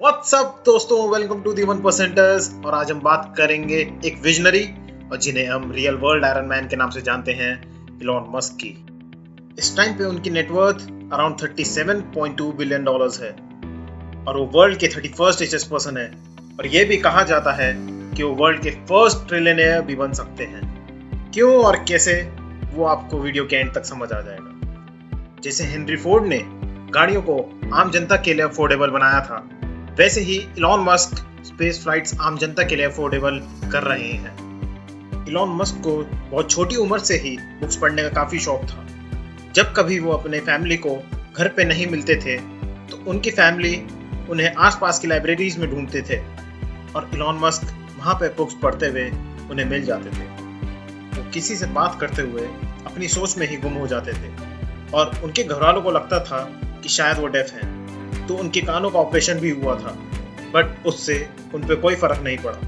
What's up दोस्तों, welcome to the 1%ers। और आज हम बात करेंगे एक विजनरी और जिन्हें हम रियल वर्ल्ड आयरन मैन के नाम से जानते हैं, इलॉन मस्क की। इस टाइम पे उनकी नेटवर्थ अराउंड $37.2 बिलियन है और वो वर्ल्ड के 31st रिचेस्ट पर्सन है। और ये भी कहा जाता है कि वो वर्ल्ड के फर्स्ट ट्रिलियनेयर भी बन सकते हैं। क्यों और कैसे, वो आपको वीडियो के एंड तक समझ आ जाएगा। जैसे हेनरी फोर्ड ने गाड़ियों को आम जनता के लिए अफोर्डेबल बनाया था, वैसे ही इलॉन मस्क स्पेस फ्लाइट्स आम जनता के लिए अफोर्डेबल कर रहे हैं। इलॉन मस्क को बहुत छोटी उम्र से ही बुक्स पढ़ने का काफ़ी शौक था। जब कभी वो अपने फैमिली को घर पे नहीं मिलते थे तो उनकी फैमिली उन्हें आसपास की लाइब्रेरीज में ढूंढते थे और इलॉन मस्क वहाँ पे बुक्स पढ़ते हुए उन्हें मिल जाते थे। वो किसी से बात करते हुए अपनी सोच में ही गुम हो जाते थे और उनके घरवालों को लगता था कि शायद वो डेफ हैं, तो उनके कानों का ऑपरेशन भी हुआ था, बट उससे उन पर कोई फर्क नहीं पड़ा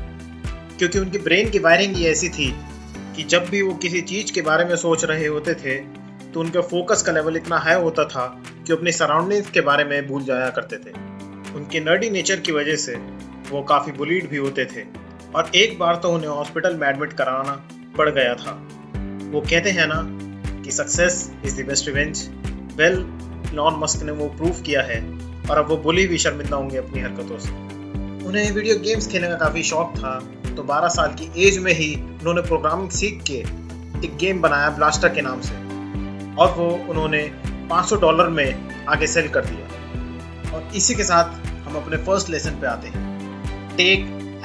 क्योंकि उनकी ब्रेन की वायरिंग ही ऐसी थी कि जब भी वो किसी चीज़ के बारे में सोच रहे होते थे तो उनका फोकस का लेवल इतना हाई होता था कि अपने सराउंडिंग्स के बारे में भूल जाया करते थे। उनके नर्डी नेचर की वजह से वो काफ़ी बुलीड भी होते थे और एक बार तो उन्हें हॉस्पिटल में एडमिट कराना पड़ गया था। वो कहते हैं ना कि success is the best revenge. Well, Elon Musk ने वो प्रूव किया है और अब वो बुली भी शर्मिंदा होंगे अपनी हरकतों से। उन्हें वीडियो गेम्स खेलने का काफ़ी शौक था, तो 12 साल की एज में ही उन्होंने प्रोग्रामिंग सीख के एक गेम बनाया ब्लास्टर के नाम से और वो उन्होंने $500 में आगे सेल कर दिया। और इसी के साथ हम अपने फर्स्ट लेसन पे आते हैं, टेक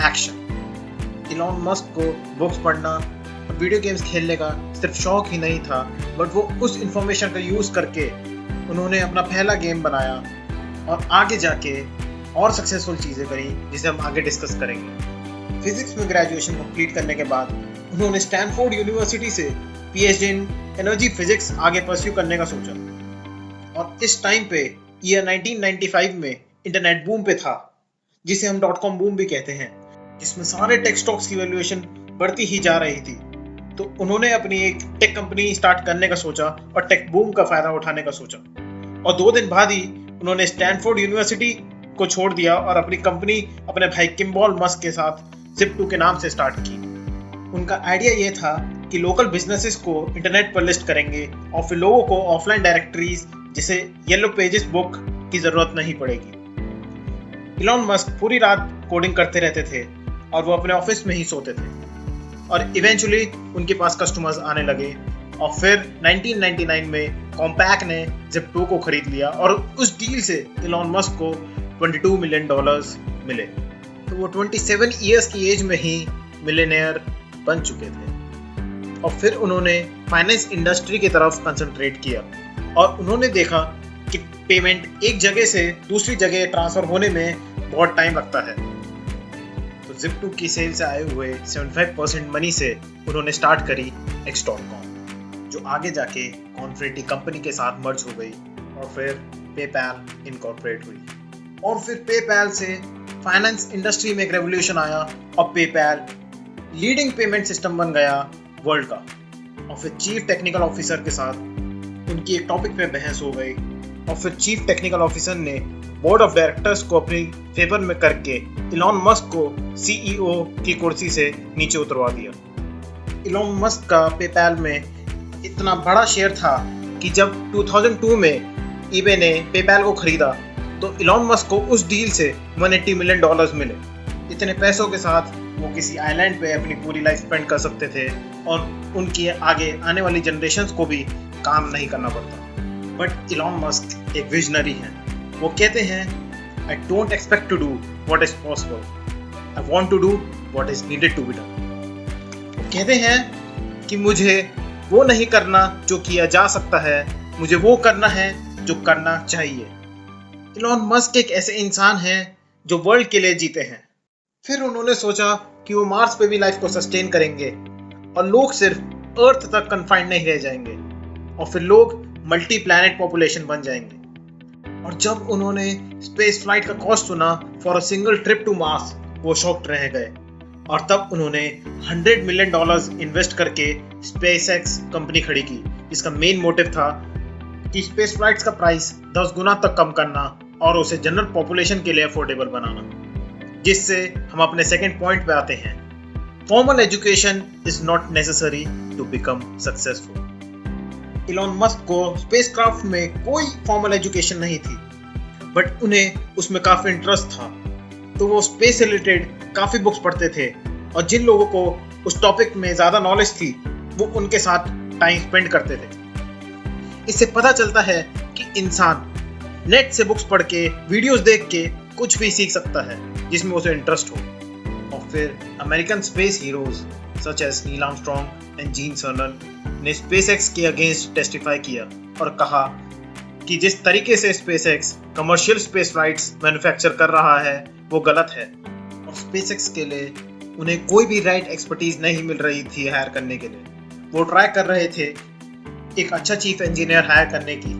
एक्शन। इलॉन मस्क को बुक्स पढ़ना, वीडियो गेम्स खेलने का सिर्फ शौक ही नहीं था, बट वो उस इंफॉर्मेशन का यूज़ करके उन्होंने अपना पहला गेम बनाया और आगे जाके और सक्सेसफुल चीज़ें करी, जिसे हम आगे डिस्कस करेंगे। फिजिक्स में ग्रेजुएशन कंप्लीट करने के बाद उन्होंने स्टैनफोर्ड यूनिवर्सिटी से PhD इन एनर्जी फिजिक्स आगे परस्यू करने का सोचा। और इस टाइम पे ईयर 1995 में इंटरनेट बूम पे था, जिसे हम .com बूम भी कहते हैं, जिसमें सारे टेक स्टॉक्स की वैल्यूएशन बढ़ती ही जा रही थी। तो उन्होंने अपनी एक टेक कंपनी स्टार्ट करने का सोचा और टेक बूम का फायदा उठाने का सोचा। और 2 दिन बाद ही उन्होंने स्टैनफोर्ड यूनिवर्सिटी को छोड़ दिया और अपनी कंपनी अपने भाई किम्बॉल मस्क के साथ Zip2 के नाम से स्टार्ट की। उनका आइडिया ये था कि लोकल बिजनेसेस को इंटरनेट पर लिस्ट करेंगे और फिर लोगों को ऑफलाइन डायरेक्टरीज जैसे येलो पेजेस बुक की ज़रूरत नहीं पड़ेगी। इलॉन मस्क पूरी रात कोडिंग करते रहते थे और वो अपने ऑफिस में ही सोते थे और इवेंचुअली उनके पास कस्टमर्स आने लगे। और फिर 1999 में कॉम्पैक ने Zip2 को खरीद लिया और उस डील से इलॉन मस्क को $22 मिलियन मिले। तो वो 27 ईयर्स की एज में ही मिलियनेयर बन चुके थे। और फिर उन्होंने फाइनेंस इंडस्ट्री की तरफ कंसंट्रेट किया और उन्होंने देखा कि पेमेंट एक जगह से दूसरी जगह ट्रांसफ़र होने में बहुत टाइम लगता है। तो Zip2 की सेल से आए हुए 75% मनी से उन्होंने स्टार्ट करी X.com, जो आगे जाके कॉन्फ्रेटी कंपनी के साथ मर्ज हो गई और फिर पेपैल इनकॉर्पोरेट हुई। और फिर पेपैल से फाइनेंस इंडस्ट्री में एक रेवोल्यूशन आया और पेपैल लीडिंग पेमेंट सिस्टम बन गया वर्ल्ड का। और फिर चीफ टेक्निकल ऑफिसर के साथ उनकी एक टॉपिक पे बहस हो गई और फिर चीफ टेक्निकल ऑफिसर ने बोर्ड ऑफ डायरेक्टर्स को अपनी फेवर में करके इलॉन मस्क को CEO की कुर्सी से नीचे उतरवा दिया। इलॉन मस्क का पेपैल में इतना बड़ा शेयर था कि जब 2002 में eBay ने पेपैल को खरीदा तो इलॉन मस्क को उस डील से $180 मिलियन मिले। इतने पैसों के साथ वो किसी आइलैंड पे अपनी पूरी लाइफ स्पेंड कर सकते थे और उनकी आगे आने वाली जनरेशन्स को भी काम नहीं करना पड़ता। बट इलॉन मस्क एक विजनरी हैं। वो कहते हैं, I don't expect to do what is possible. I want to do what is needed to be done. वो कहते हैं कि मुझे वो नहीं करना जो किया जा सकता है, मुझे वो करना है जो करना चाहिए। इलॉन मस्क एक ऐसे इंसान हैं जो वर्ल्ड के लिए जीते हैं। फिर उन्होंने सोचा कि वो मार्स पे भी लाइफ को सस्टेन करेंगे और लोग सिर्फ अर्थ तक कन्फाइंड नहीं रह जाएंगे और फिर लोग मल्टी प्लैनेट पॉपुलेशन बन जाएंगे। और जब उन्होंने स्पेस फ्लाइट का कॉस्ट सुना for a single trip to Mars, वो शॉक्ड रह गए और तब उन्होंने $100 मिलियन इन्वेस्ट करके SpaceX कंपनी खड़ी की, जिसका मेन मोटिव था कि स्पेस फ्लाइट्स का प्राइस 10 गुना तक कम करना और उसे जनरल पॉपुलेशन के लिए अफोर्डेबल बनाना। जिससे हम अपने सेकंड पॉइंट पे आते हैं, formal education is not necessary to become successful. Elon Musk को स्पेसक्राफ्ट में कोई फॉर्मल एजुकेशन नहीं थी, बट उन्हें उसमें काफी इंटरेस्ट था, तो वो स्पेस से रिलेटेड काफी बुक्स पढ़ते थे और जिन लोगों को उस टॉपिक में ज्यादा नॉलेज थी वो उनके साथ टाइम स्पेंड करते थे। इससे पता चलता है कि इंसान नेट से बुक्स पढ़ के, वीडियोस देख के कुछ भी सीख सकता है जिसमें उसे इंटरेस्ट हो। और फिर American space heroes such as Neil Armstrong and Gene Cernan ने स्पेसएक्स के अगेंस्ट टेस्टिफाई किया और कहा कि जिस तरीके से SpaceX commercial space flights manufacture कर रहा है वो गलत है, और स्पेसएक्स के लिए उन्हें कोई भी राइट एक्सपर्टीज नहीं मिल रही थी हायर करने के लिए। वो ट्राई कर रहे थे एक अच्छा चीफ इंजीनियर हायर करने की,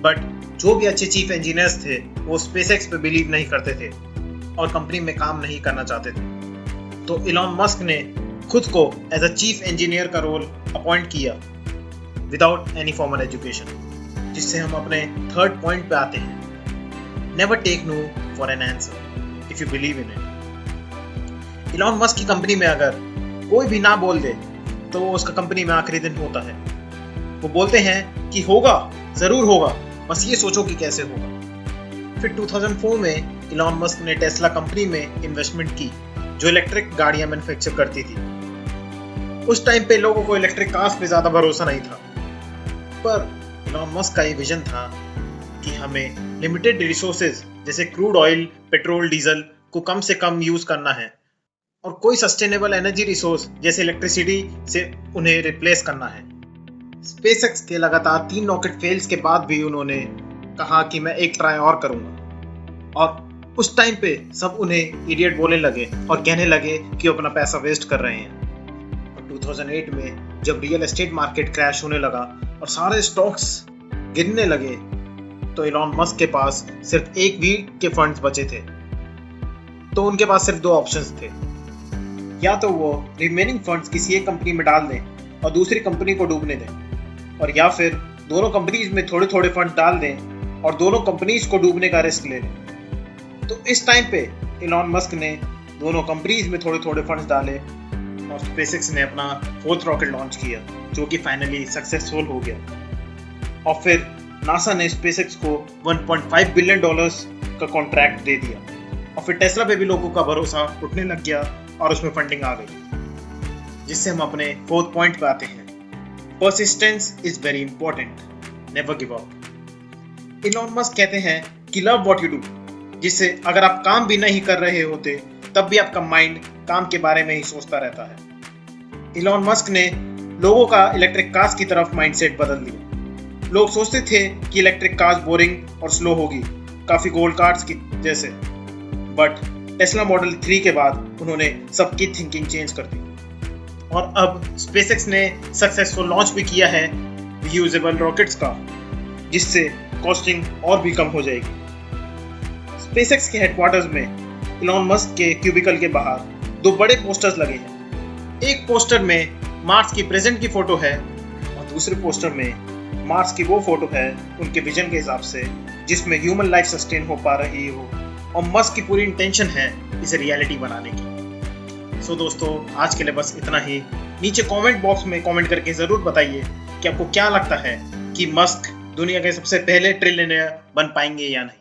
बट जो भी अच्छे चीफ इंजीनियर्स थे वो स्पेसएक्स पे बिलीव नहीं करते थे और कंपनी में काम नहीं करना चाहते थे। तो इलॉन मस्क ने खुद को एज अ चीफ इंजीनियर का रोल अपॉइंट किया विदाउट एनी फॉर्मल एजुकेशन। जिससे हम अपने थर्ड पॉइंट पे आते हैं, never take no for an answer if you believe in it. Elon Musk की कंपनी में अगर कोई भी ना बोल दे तो वो उसका कंपनी में आखिरी दिन होता है। वो बोलते हैं कि होगा, जरूर होगा, बस ये सोचो कि कैसे होगा। फिर 2004 में इलॉन मस्क ने टेस्ला कंपनी में इन्वेस्टमेंट की जो इलेक्ट्रिक गाड़ियां मैन्युफैक्चर करती थी। उस टाइम पे लोगों को इलेक्ट्रिक कार्स पे ज्यादा भरोसा नहीं था, पर इलॉन मस्क का ये विजन था कि हमें लिमिटेड रिसोर्सेज जैसे क्रूड ऑयल, पेट्रोल, डीजल को कम से कम यूज करना है और कोई सस्टेनेबल एनर्जी रिसोर्स जैसे इलेक्ट्रिसिटी से उन्हें रिप्लेस करना है। स्पेसएक्स के लगातार 3 रॉकेट फेल्स के बाद भी उन्होंने कहा कि मैं एक ट्राई और करूंगा, और उस टाइम पे सब उन्हें इडियट बोलने लगे और कहने लगे कि वो अपना पैसा वेस्ट कर रहे हैं। और 2008 में जब रियल एस्टेट मार्केट क्रैश होने लगा और सारे स्टॉक्स गिरने लगे, तो इलॉन मस्क के पास सिर्फ 1 वीक के फंड्स बचे थे। तो उनके पास सिर्फ 2 ऑप्शंस थे, या तो वो रिमेनिंग फंड्स किसी एक कंपनी में डाल दें और दूसरी कंपनी को डूबने दें, और या फिर दोनों कंपनीज में थोड़े थोड़े फंड डाल दें और दोनों कंपनीज को डूबने का रिस्क ले लें। तो इस टाइम पे इलॉन मस्क ने दोनों कंपनीज में थोड़े थोड़े फंड्स डाले और स्पेसएक्स ने अपना 4th रॉकेट लॉन्च किया जो कि फाइनली सक्सेसफुल हो गया। और फिर नासा ने स्पेसएक्स को $1.5 बिलियन का कॉन्ट्रैक्ट दे दिया, और फिर टेस्ला पे भी लोगों का भरोसा उठने लग गया और उसमें फंडिंग आ गई। जिससे हम अपने 4th पॉइंट पे आते हैं, persistence is very important, never give up. Elon Musk कहते हैं कि लव व्हाट यू डू, जिससे अगर आप काम भी नहीं कर रहे होते तब भी आपका माइंड काम के बारे में ही सोचता रहता है। इलॉन मस्क ने लोगों का इलेक्ट्रिक कार्स की तरफ माइंडसेट बदल दिया। लोग सोचते थे कि इलेक्ट्रिक कार्स बोरिंग और स्लो होगी, काफी गोल्ड कार्ड्स की जैसे, बट टेस्ला मॉडल 3 के बाद उन्होंने सबकी थिंकिंग चेंज कर दी। और अब स्पेसएक्स ने सक्सेसफुल लॉन्च भी किया है रीयूजेबल रॉकेट्स का, जिससे कॉस्टिंग और भी कम हो जाएगी। स्पेसएक्स के हेडक्वार्टर्स में इलॉन मस्क के क्यूबिकल के बाहर 2 बड़े पोस्टर्स लगे हैं। एक पोस्टर में मार्स की प्रेजेंट की फोटो है और दूसरे पोस्टर में मार्स की वो फोटो है उनके विजन के हिसाब से, जिसमें ह्यूमन लाइफ सस्टेन हो पा रही हो, और मस्क की पूरी इंटेंशन है इसे रियलिटी बनाने की। सो दोस्तों, आज के लिए बस इतना ही। नीचे कमेंट बॉक्स में कमेंट करके ज़रूर बताइए कि आपको क्या लगता है कि मस्क दुनिया के सबसे पहले ट्रिलियनेयर बन पाएंगे या नहीं।